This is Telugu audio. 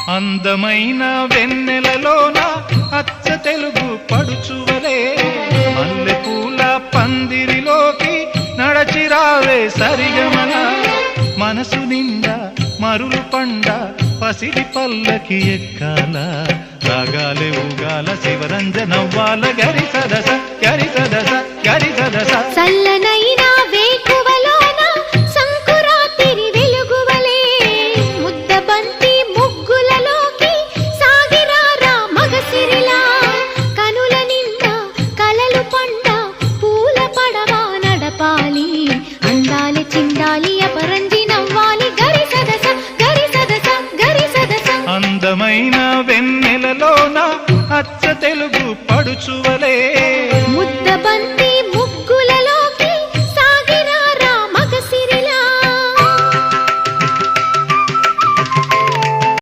అందమైన వెన్నెలలోన అచ్చ తెలుగు పడుచువలే మల్లెపూల పందిరిలోకి నడచిరావే సరిగమన మనసు నిండా మరులు పండ పసిడి పల్లకి ఎక్కాల రాగాలే ఊగాల శివరంజనవ్వాల గరి సదస గరి సదస గరి సదస చల్లనైనా వేకువలోన సంకురాతిరి వెలుగువలే ముద్దబంతి ముగ్గులలోకి సాగిరారా మగసిరిలా కనుల నిండా కలలు పండ పూల పడవ నడపాలి అందాలి చిందాలి అపరంజి నవ్వాలి గరి సదస గరి సదస గరి సదస అందమైన వెన్నెలలోన అచ్చ తెలుగు పడుచువలే